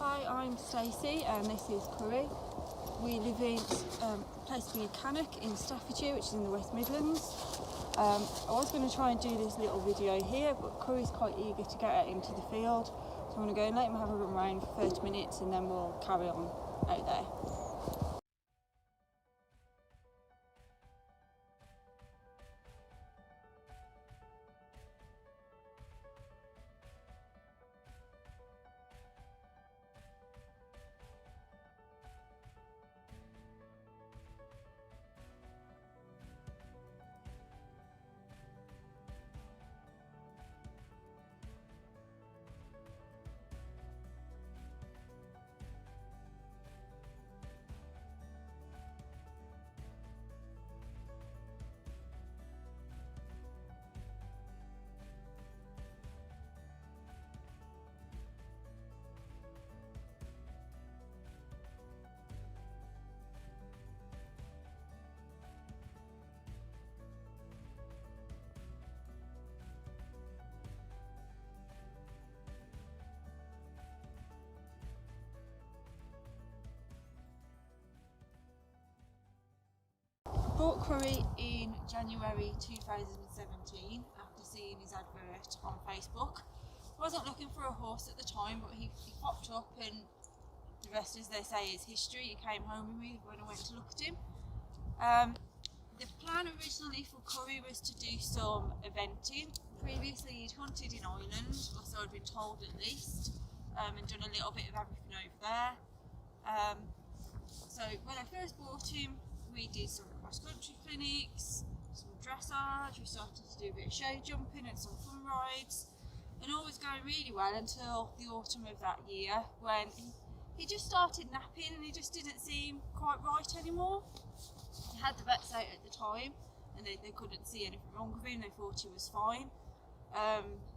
Hi, I'm Stacey and this is Curry. We live in a place called Cannock in Staffordshire, which is in the West Midlands. I was going to try and do this little video here, but Curry's quite eager to get out into the field, so I'm going to go and let him have a run around for 30 minutes and then we'll carry on out there. Bought Curry in January 2017 after seeing his advert on Facebook. I wasn't looking for a horse at the time, but he popped up, and the rest, as they say, is history. He came home with me when I went to look at him. The plan originally for Curry was to do some eventing. Previously he'd hunted in Ireland, or so I'd been told at least, and done a little bit of everything over there. So when I first bought him, we did some cross-country clinics, some dressage, we started to do a bit of show jumping and some fun rides, and all was going really well until the autumn of that year, when he just started napping and he just didn't seem quite right anymore. He had the vets out at the time and they couldn't see anything wrong with him, they thought he was fine.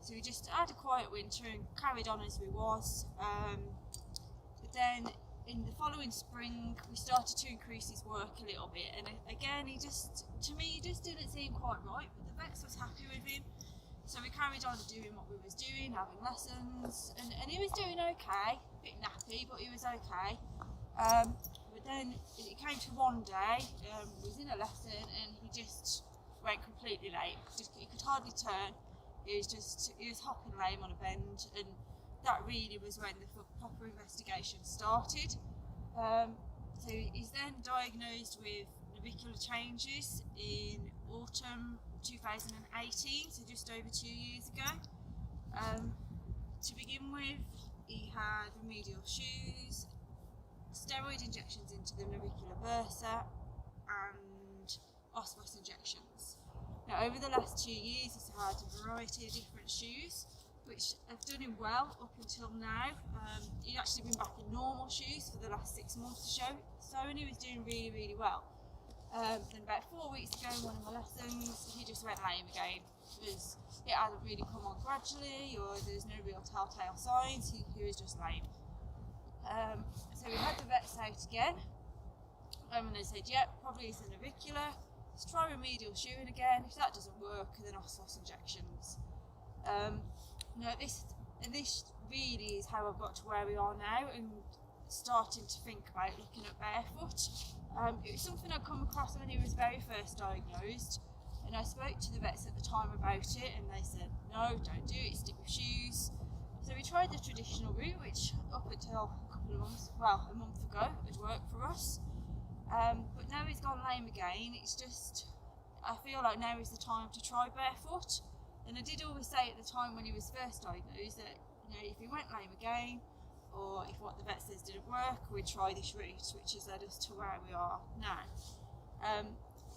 So we just had a quiet winter and carried on as we was. But then in the following spring we started to increase his work a little bit, and again he just didn't seem quite right, but the vets was happy with him, so we carried on doing what we was doing, having lessons, and he was doing okay, a bit nappy, but he was okay. But then it came to one day, he was in a lesson and he just went completely lame. He could hardly turn, he was hopping lame on a bend, and that really was when the proper investigation started. So he's then diagnosed with navicular changes in autumn 2018, so just over 2 years ago. To begin with, he had remedial shoes, steroid injections into the navicular bursa, and osmos injections. Now, over the last 2 years, he's had a variety of different shoes, which have done him well up until now. He'd actually been back in normal shoes for the last 6 months or so, and he was doing really, really well. Then about 4 weeks ago, in one of my lessons, he just went lame again. It hadn't really come on gradually, or there's no real telltale signs, he was just lame. So we had the vets out again, and they said, yeah, probably it's a navicular, let's try remedial shoeing again. If that doesn't work, then osmos injections. This really is how I've got to where we are now, and starting to think about looking at barefoot. It was something I'd come across when he was very first diagnosed, and I spoke to the vets at the time about it, and they said, no, don't do it, stick with shoes. So we tried the traditional route, which up until a month ago, had worked for us. But now he's gone lame again, I feel like now is the time to try barefoot. And I did always say at the time when he was first diagnosed that, if he went lame again, or if what the vet says didn't work, we'd try this route, which has led us to where we are now.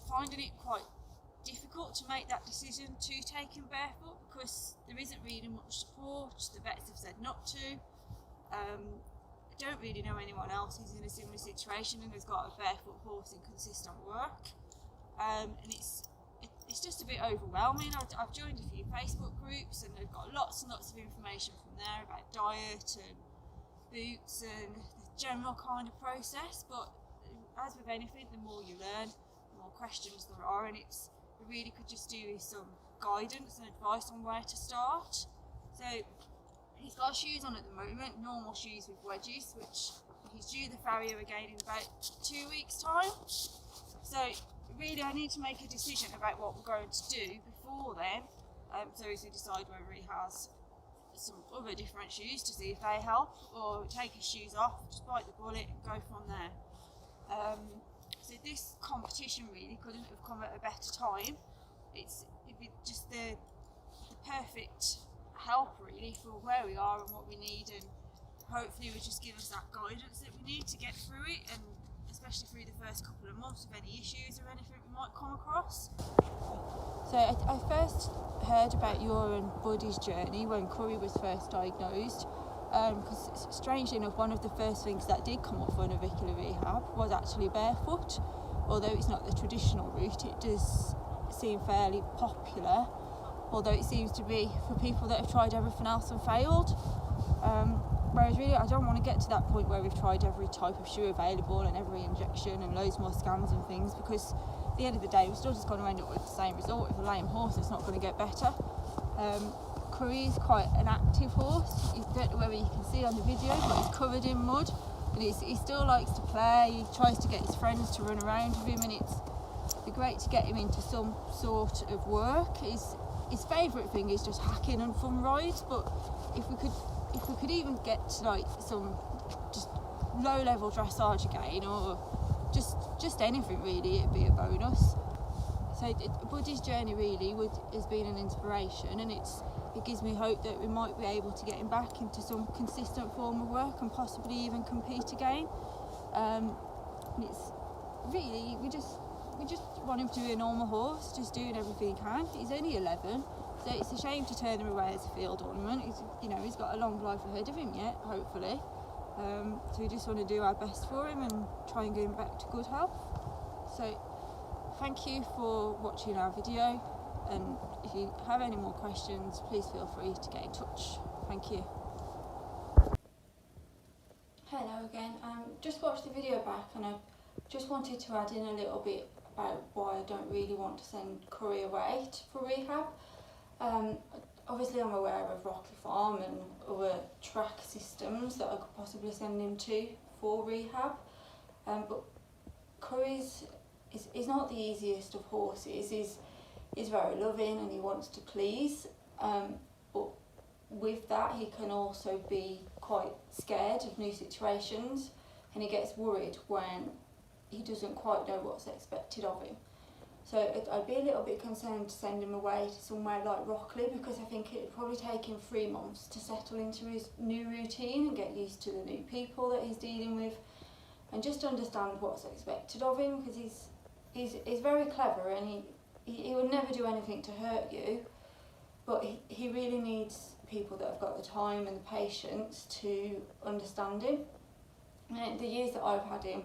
Finding it quite difficult to make that decision to take him barefoot, because there isn't really much support. The vets have said not to. I don't really know anyone else who's in a similar situation and has got a barefoot horse in consistent work. And it's just a bit overwhelming. I've joined a few Facebook groups and they've got lots and lots of information from there about diet and boots and the general kind of process, but as with anything, the more you learn, the more questions there are, and we really could just do with some guidance and advice on where to start. So He's got shoes on at the moment, normal shoes with wedges, which he's due the farrier again in about 2 weeks' time. So really I need to make a decision about what we're going to do before then, so as we decide whether he has some other different shoes to see if they help, or take his shoes off, just bite the bullet and go from there. So this competition really couldn't have come at a better time. It'd be just the perfect help really for where we are and what we need, and hopefully it will just give us that guidance that we need to get through it, and especially through the first couple of months with any issues or anything we might come across. So I first heard about your and Buddy's journey when Curry was first diagnosed, because strangely enough, one of the first things that did come up for navicular rehab was actually barefoot. Although it's not the traditional route, it does seem fairly popular, although it seems to be for people that have tried everything else and failed. Whereas really I don't want to get to that point where we've tried every type of shoe available and every injection and loads more scans and things, because at the end of the day we're still just going to end up with the same result. With a lame horse, it's not going to get better. Curry is quite an active horse. You don't know whether you can see on the video, but he's covered in mud, and he still likes to play. He tries to get his friends to run around with him, and it'd be great to get him into some sort of work. His favourite thing is just hacking and fun rides, but if we could even get to like some just low level dressage again, or just anything really, it'd be a bonus. So Buddy's journey really has been an inspiration, and it gives me hope that we might be able to get him back into some consistent form of work and possibly even compete again. And it's really, we just want him to be a normal horse, just doing everything he can. He's only 11, so it's a shame to turn him away as a field ornament. He's got a long life ahead of him yet, hopefully. So we just want to do our best for him and try and get him back to good health. So thank you for watching our video, and if you have any more questions, please feel free to get in touch. Thank you. Hello again. Just watched the video back, and I just wanted to add in a little bit about why I don't really want to send Curry away for rehab. Obviously I'm aware of Rockley Farm and other track systems that I could possibly send him to for rehab, but Curry's is not the easiest of horses. He's very loving and he wants to please, but with that he can also be quite scared of new situations, and he gets worried when he doesn't quite know what's expected of him. So I'd be a little bit concerned to send him away to somewhere like Rockley, because I think it'd probably take him 3 months to settle into his new routine and get used to the new people that he's dealing with, and just understand what's expected of him, because he's very clever, and he would never do anything to hurt you, but he really needs people that have got the time and the patience to understand him. And the years that I've had him,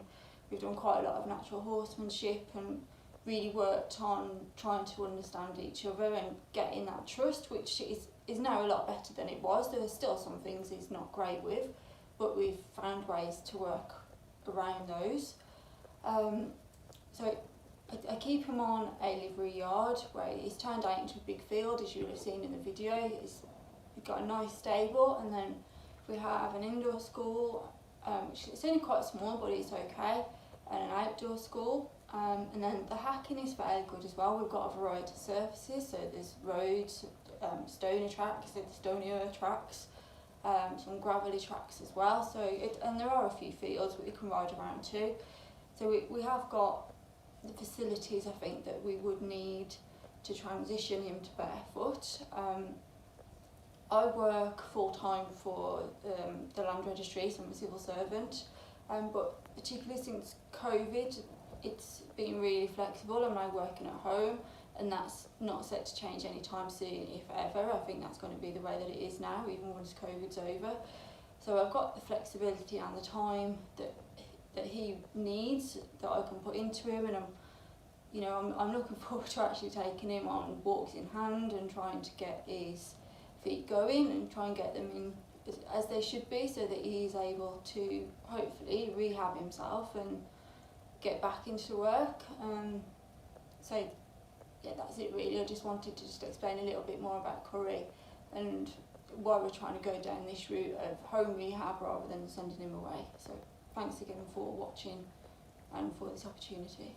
we've done quite a lot of natural horsemanship and really worked on trying to understand each other and getting that trust, which is now a lot better than it was. There are still some things he's not great with, but we've found ways to work around those. So I keep him on a livery yard where he's turned out into a big field, as you'll have seen in the video. We've got a nice stable, and then we have an indoor school, which is only quite small, but it's okay, and an outdoor school. And then the hacking is fairly good as well. We've got a variety of surfaces, so there's roads, stony tracks, so the stonier tracks, some gravelly tracks as well. So and there are a few fields that we can ride around too. So we have got the facilities, I think, that we would need to transition him to barefoot. I work full-time for the land registry, so I'm a civil servant, but particularly since COVID, it's been really flexible. I'm now working at home, and that's not set to change anytime soon, if ever. I think that's going to be the way that it is now, even once COVID's over. So I've got the flexibility and the time that he needs, that I can put into him, and I'm looking forward to actually taking him on walks in hand and trying to get his feet going and try and get them in as they should be, so that he's able to hopefully rehab himself and get back into work. So yeah, that's it really. I just wanted to explain a little bit more about Curry, and why we're trying to go down this route of home rehab rather than sending him away. So thanks again for watching and for this opportunity.